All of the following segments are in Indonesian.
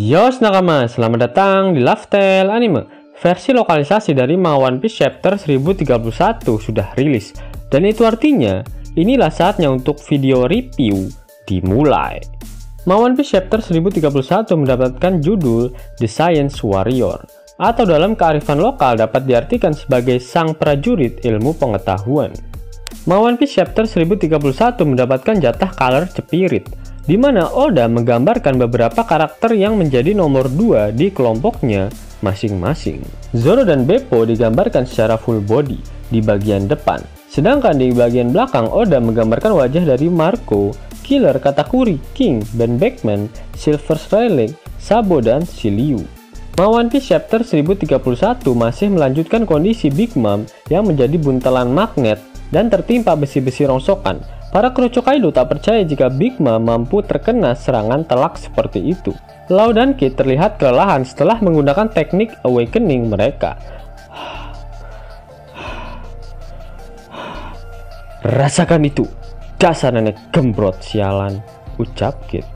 Yos nakama, selamat datang di Lifestyle Anime. Versi lokalisasi dari One Piece Chapter 1031 sudah rilis. Dan itu artinya, inilah saatnya untuk video review dimulai. One Piece Chapter 1031 mendapatkan judul The Science Warrior, atau dalam kearifan lokal dapat diartikan sebagai sang prajurit ilmu pengetahuan. One Piece Chapter 1031 mendapatkan jatah color cepirit, di mana Oda menggambarkan beberapa karakter yang menjadi nomor 2 di kelompoknya masing-masing. Zoro dan Beppo digambarkan secara full body di bagian depan, sedangkan di bagian belakang Oda menggambarkan wajah dari Marco, Killer, Katakuri, King, Ben Beckman, Silver Straight, Sabo, dan Shiryu. One Piece Chapter 1031 masih melanjutkan kondisi Big Mom yang menjadi buntelan magnet dan tertimpa besi-besi rongsokan. Para kru Kaido tak percaya jika Big Mom mampu terkena serangan telak seperti itu. Law dan Kid terlihat kelelahan setelah menggunakan teknik awakening mereka. Rasakan itu, dasar nenek gembrot sialan, ucap Kid.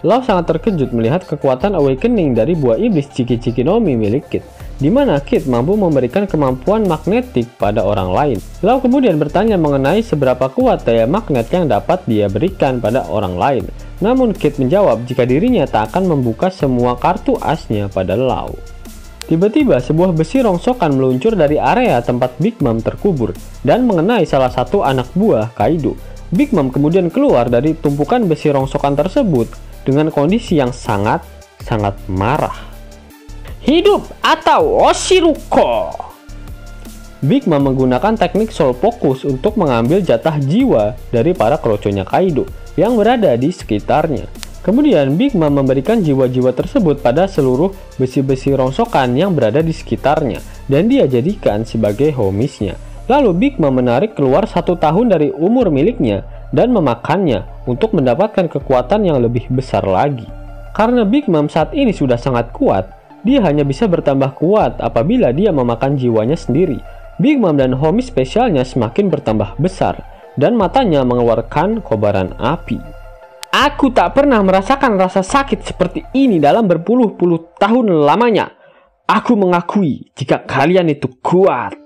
Law sangat terkejut melihat kekuatan awakening dari buah iblis Chiki-Chiki no Mi milik Kid, di mana Kid mampu memberikan kemampuan magnetik pada orang lain. Law kemudian bertanya mengenai seberapa kuat daya magnet yang dapat dia berikan pada orang lain. Namun Kid menjawab jika dirinya tak akan membuka semua kartu asnya pada Law. Tiba-tiba sebuah besi rongsokan meluncur dari area tempat Big Mom terkubur dan mengenai salah satu anak buah Kaido. Big Mom kemudian keluar dari tumpukan besi rongsokan tersebut dengan kondisi yang sangat marah. Hidup atau Oshiruko. Big Mom menggunakan teknik soul focus untuk mengambil jatah jiwa dari para kroconya Kaido yang berada di sekitarnya. Kemudian Big Mom memberikan jiwa-jiwa tersebut pada seluruh besi-besi rongsokan yang berada di sekitarnya dan dia jadikan sebagai homisnya. Lalu Big Mom menarik keluar 1 tahun dari umur miliknya dan memakannya untuk mendapatkan kekuatan yang lebih besar lagi. Karena Big Mom saat ini sudah sangat kuat, dia hanya bisa bertambah kuat apabila dia memakan jiwanya sendiri. Big Mom dan homies spesialnya semakin bertambah besar dan matanya mengeluarkan kobaran api. Aku tak pernah merasakan rasa sakit seperti ini dalam berpuluh-puluh tahun lamanya. Aku mengakui jika kalian itu kuat,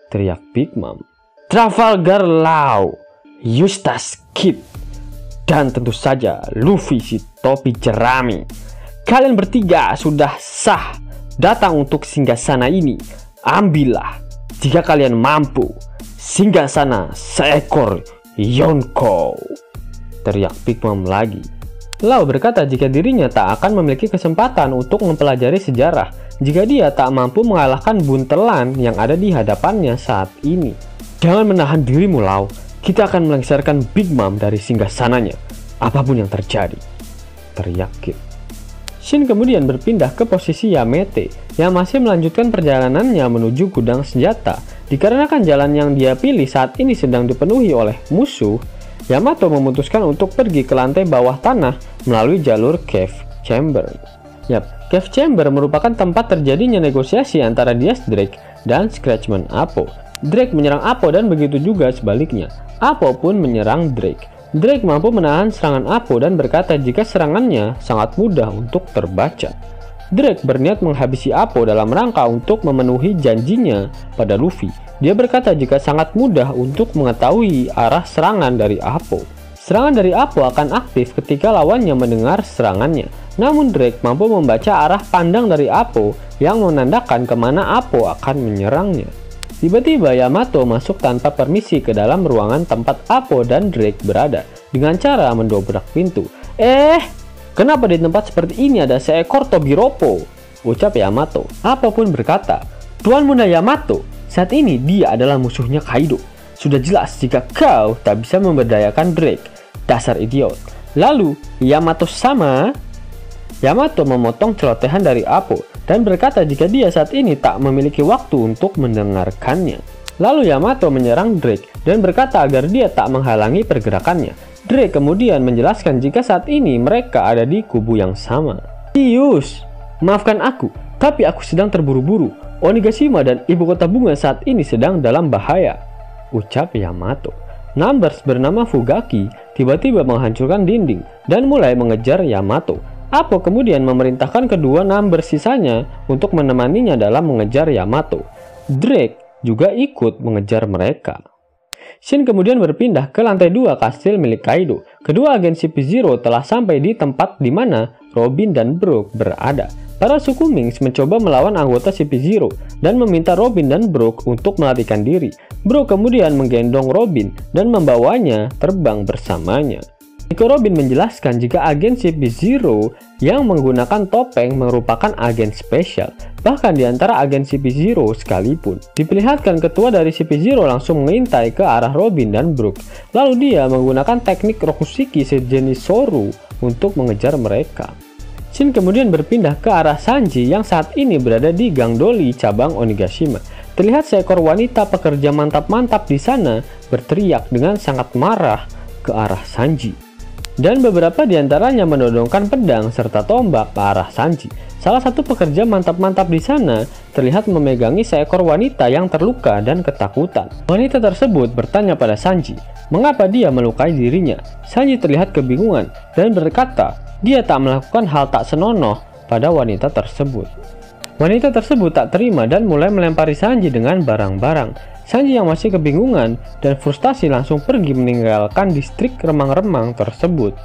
teriak Big Mom. Trafalgar Law, Eustace Kid, dan tentu saja Luffy si topi jerami. Kalian bertiga sudah sah datang untuk singgasana ini. Ambillah jika kalian mampu. Singgasana seekor Yonko, teriak Big Mom lagi. Law berkata jika dirinya tak akan memiliki kesempatan untuk mempelajari sejarah jika dia tak mampu mengalahkan buntelan yang ada di hadapannya saat ini. Jangan menahan dirimu, Law. Kita akan melengsarkan Big Mom dari singgasananya, apapun yang terjadi, teriak Kid. Shin kemudian berpindah ke posisi Yamete yang masih melanjutkan perjalanannya menuju gudang senjata. Dikarenakan jalan yang dia pilih saat ini sedang dipenuhi oleh musuh, Yamato memutuskan untuk pergi ke lantai bawah tanah melalui jalur Cave Chamber. Cave Chamber merupakan tempat terjadinya negosiasi antara Diaz Drake dan Scratchman Appo. Drake menyerang Appo dan begitu juga sebaliknya. Appo pun menyerang Drake. Drake mampu menahan serangan Appo dan berkata jika serangannya sangat mudah untuk terbaca. Drake berniat menghabisi Appo dalam rangka untuk memenuhi janjinya pada Luffy. Dia berkata jika sangat mudah untuk mengetahui arah serangan dari Appo. Serangan dari Appo akan aktif ketika lawannya mendengar serangannya. Namun Drake mampu membaca arah pandang dari Appo yang menandakan kemana Appo akan menyerangnya. Tiba-tiba Yamato masuk tanpa permisi ke dalam ruangan tempat Appo dan Drake berada dengan cara mendobrak pintu. Kenapa di tempat seperti ini ada seekor Tobiropo? Ucap Yamato. Appo pun berkata, Tuan Muda Yamato, saat ini dia adalah musuhnya Kaido. Sudah jelas jika kau tak bisa memberdayakan Drake. Dasar idiot. Lalu Yamato-sama. Yamato memotong celotehan dari Appo dan berkata jika dia saat ini tak memiliki waktu untuk mendengarkannya. Lalu Yamato menyerang Drake dan berkata agar dia tak menghalangi pergerakannya. Drake kemudian menjelaskan jika saat ini mereka ada di kubu yang sama. Tius, maafkan aku, tapi aku sedang terburu-buru. Onigashima dan ibu kota bunga saat ini sedang dalam bahaya, ucap Yamato. Numbers bernama Fugaki tiba-tiba menghancurkan dinding dan mulai mengejar Yamato. Appo kemudian memerintahkan kedua number sisanya untuk menemaninya dalam mengejar Yamato. Drake juga ikut mengejar mereka. Shin kemudian berpindah ke lantai 2 kastil milik Kaido. Kedua agen CP0 telah sampai di tempat di mana Robin dan Brook berada. Para suku Minx mencoba melawan anggota CP0 dan meminta Robin dan Brook untuk melarikan diri. Brook kemudian menggendong Robin dan membawanya terbang bersamanya. Nico Robin menjelaskan jika agen CP0 yang menggunakan topeng merupakan agen spesial, bahkan di antara agen CP0 sekalipun. Diperlihatkan ketua dari CP0 langsung mengintai ke arah Robin dan Brook, lalu dia menggunakan teknik Rokushiki sejenis Soru untuk mengejar mereka. Shin kemudian berpindah ke arah Sanji yang saat ini berada di Gang Doli cabang Onigashima. Terlihat seekor wanita pekerja mantap-mantap di sana berteriak dengan sangat marah ke arah Sanji. Dan beberapa diantaranya menodongkan pedang serta tombak ke arah Sanji. Salah satu pekerja mantap-mantap di sana terlihat memegangi seekor wanita yang terluka dan ketakutan. Wanita tersebut bertanya pada Sanji, mengapa dia melukai dirinya. Sanji terlihat kebingungan dan berkata, dia tak melakukan hal tak senonoh pada wanita tersebut. Wanita tersebut tak terima dan mulai melempari Sanji dengan barang-barang. Sanji yang masih kebingungan dan frustasi langsung pergi meninggalkan distrik remang-remang tersebut.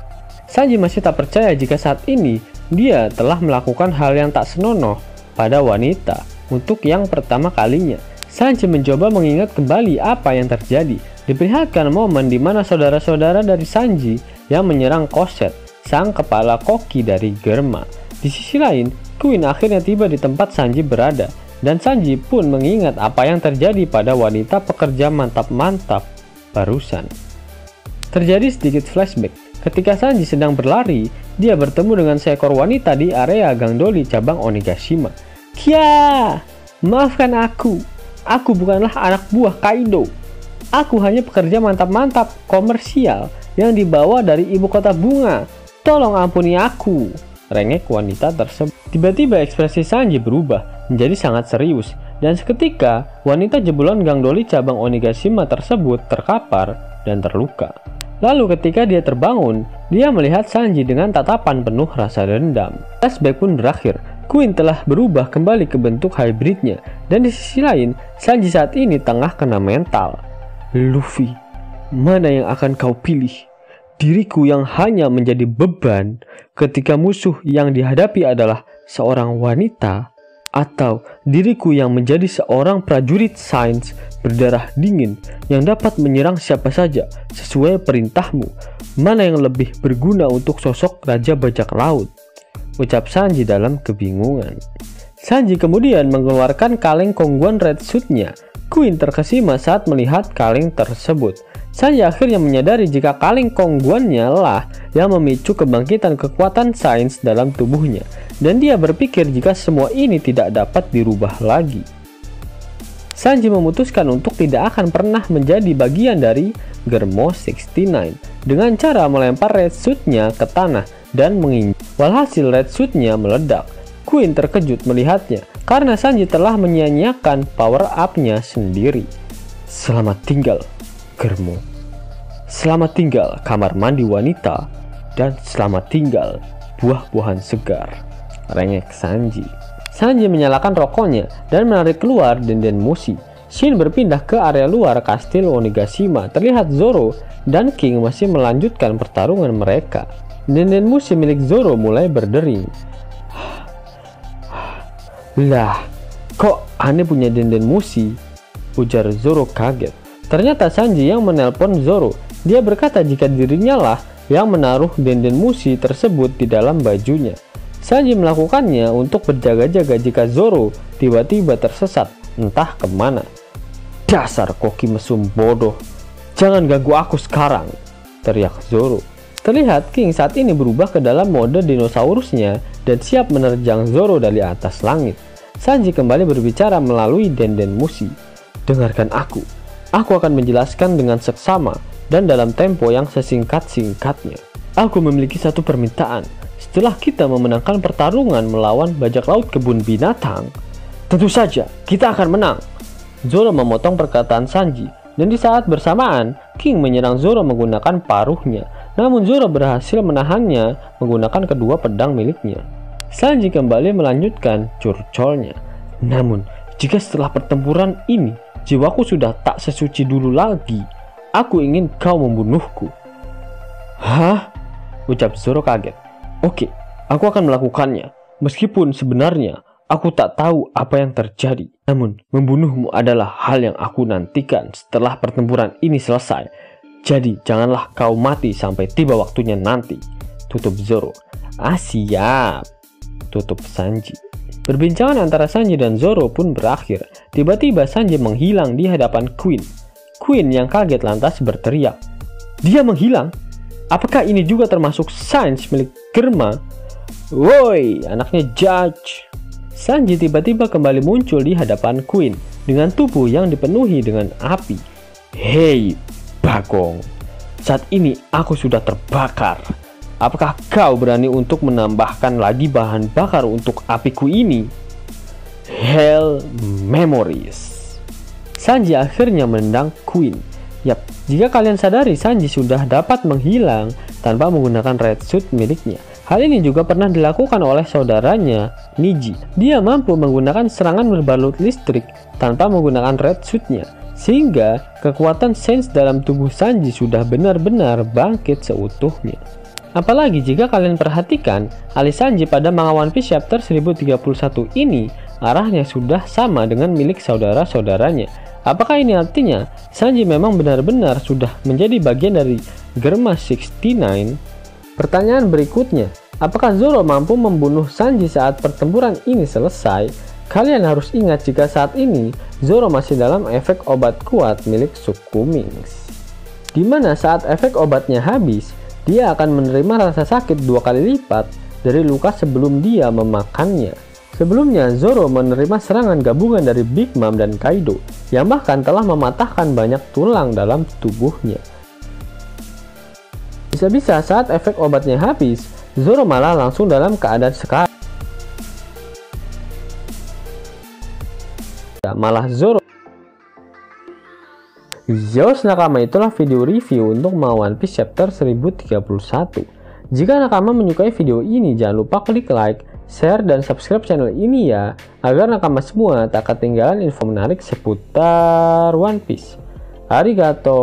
Sanji masih tak percaya jika saat ini dia telah melakukan hal yang tak senonoh pada wanita untuk yang pertama kalinya. Sanji mencoba mengingat kembali apa yang terjadi. Diperlihatkan momen di mana saudara-saudara dari Sanji yang menyerang Koset, sang kepala koki dari Germa. Di sisi lain, Queen akhirnya tiba di tempat Sanji berada. Dan Sanji pun mengingat apa yang terjadi pada wanita pekerja mantap-mantap barusan. Terjadi sedikit flashback. Ketika Sanji sedang berlari, dia bertemu dengan seekor wanita di area Gang Doli cabang Onigashima. Kya, maafkan aku. Aku bukanlah anak buah Kaido. Aku hanya pekerja mantap-mantap komersial yang dibawa dari ibu kota bunga. Tolong ampuni aku, rengek wanita tersebut. Tiba-tiba ekspresi Sanji berubah menjadi sangat serius, dan seketika wanita jebolan Gang Doli cabang Onigashima tersebut terkapar dan terluka. Lalu ketika dia terbangun, dia melihat Sanji dengan tatapan penuh rasa dendam. Flashback pun berakhir. Queen telah berubah kembali ke bentuk hybridnya, dan di sisi lain Sanji saat ini tengah kena mental. Luffy, mana yang akan kau pilih? Diriku yang hanya menjadi beban ketika musuh yang dihadapi adalah seorang wanita, atau diriku yang menjadi seorang prajurit sains berdarah dingin yang dapat menyerang siapa saja sesuai perintahmu? Mana yang lebih berguna untuk sosok Raja Bajak Laut? Ucap Sanji dalam kebingungan. Sanji kemudian mengeluarkan kaleng kongguan red suit-nya. Queen terkesima saat melihat kaleng tersebut. Sanji akhirnya menyadari jika kaleng kongguannya lah yang memicu kebangkitan kekuatan sains dalam tubuhnya, dan dia berpikir jika semua ini tidak dapat dirubah lagi. Sanji memutuskan untuk tidak akan pernah menjadi bagian dari Germo 69 dengan cara melempar red suit-nya ke tanah dan menginjak. Walhasil red suit-nya meledak. Queen terkejut melihatnya karena Sanji telah menyia-nyiakan power up-nya sendiri. Selamat tinggal, Germo. Selamat tinggal kamar mandi wanita, dan selamat tinggal buah-buahan segar, rengek Sanji. Sanji menyalakan rokoknya dan menarik keluar denden musi. Shin berpindah ke area luar kastil Onigashima. Terlihat Zoro dan King masih melanjutkan pertarungan mereka. Denden musi milik Zoro mulai berdering. Lah, kok aneh punya denden musi? Ujar Zoro kaget. Ternyata Sanji yang menelpon Zoro. Dia berkata jika dirinya lah yang menaruh denden musi tersebut di dalam bajunya. Sanji melakukannya untuk berjaga-jaga jika Zoro tiba-tiba tersesat entah kemana. Dasar koki mesum bodoh, jangan ganggu aku sekarang, teriak Zoro. Terlihat King saat ini berubah ke dalam mode dinosaurusnya dan siap menerjang Zoro dari atas langit. Sanji kembali berbicara melalui denden musi. Dengarkan aku akan menjelaskan dengan seksama dan dalam tempo yang sesingkat-singkatnya. Aku memiliki satu permintaan. Setelah kita memenangkan pertarungan melawan bajak laut kebun binatang, tentu saja kita akan menang. Zoro memotong perkataan Sanji, dan di saat bersamaan King menyerang Zoro menggunakan paruhnya. namun Zoro berhasil menahannya menggunakan kedua pedang miliknya. Sanji kembali melanjutkan curcolnya. Namun, jika setelah pertempuran ini jiwaku sudah tak sesuci dulu lagi, aku ingin kau membunuhku. Hah? Ucap Zoro kaget. Oke, aku akan melakukannya. Meskipun sebenarnya aku tak tahu apa yang terjadi. Namun, membunuhmu adalah hal yang aku nantikan setelah pertempuran ini selesai. Jadi, janganlah kau mati sampai tiba waktunya nanti. Tutup Zoro. Siap. Tutup Sanji. Perbincangan antara Sanji dan Zoro pun berakhir. Tiba-tiba Sanji menghilang di hadapan Queen. Queen yang kaget lantas berteriak. Dia menghilang? Apakah ini juga termasuk sains milik Germa? Woi, anaknya Judge. Sanji tiba-tiba kembali muncul di hadapan Queen dengan tubuh yang dipenuhi dengan api. Hei, Bagong. Saat ini aku sudah terbakar. Apakah kau berani untuk menambahkan lagi bahan bakar untuk apiku ini? Hell Memories. Sanji akhirnya menendang Queen. Yap, jika kalian sadari Sanji sudah dapat menghilang tanpa menggunakan red suit miliknya. Hal ini juga pernah dilakukan oleh saudaranya, Niji. Dia mampu menggunakan serangan berbalut listrik tanpa menggunakan red suitnya. Sehingga kekuatan sains dalam tubuh Sanji sudah benar-benar bangkit seutuhnya. Apalagi jika kalian perhatikan, alis Sanji pada manga One Piece chapter 1031 ini arahnya sudah sama dengan milik saudara-saudaranya. Apakah ini artinya Sanji memang benar-benar sudah menjadi bagian dari Germa 69? Pertanyaan berikutnya, apakah Zoro mampu membunuh Sanji saat pertempuran ini selesai? Kalian harus ingat jika saat ini Zoro masih dalam efek obat kuat milik suku Minks, dimana saat efek obatnya habis, dia akan menerima rasa sakit 2 kali lipat dari luka sebelum dia memakannya. Sebelumnya, Zoro menerima serangan gabungan dari Big Mom dan Kaido, yang bahkan telah mematahkan banyak tulang dalam tubuhnya. Bisa-bisa saat efek obatnya habis, Zoro malah langsung dalam keadaan sekarang. Malah Zoro. Zeus nakama, itulah video review untuk manga One Piece chapter 1031. Jika nakama menyukai video ini, jangan lupa klik like, share, dan subscribe channel ini ya, agar nakama semua tak ketinggalan info menarik seputar One Piece. Arigato.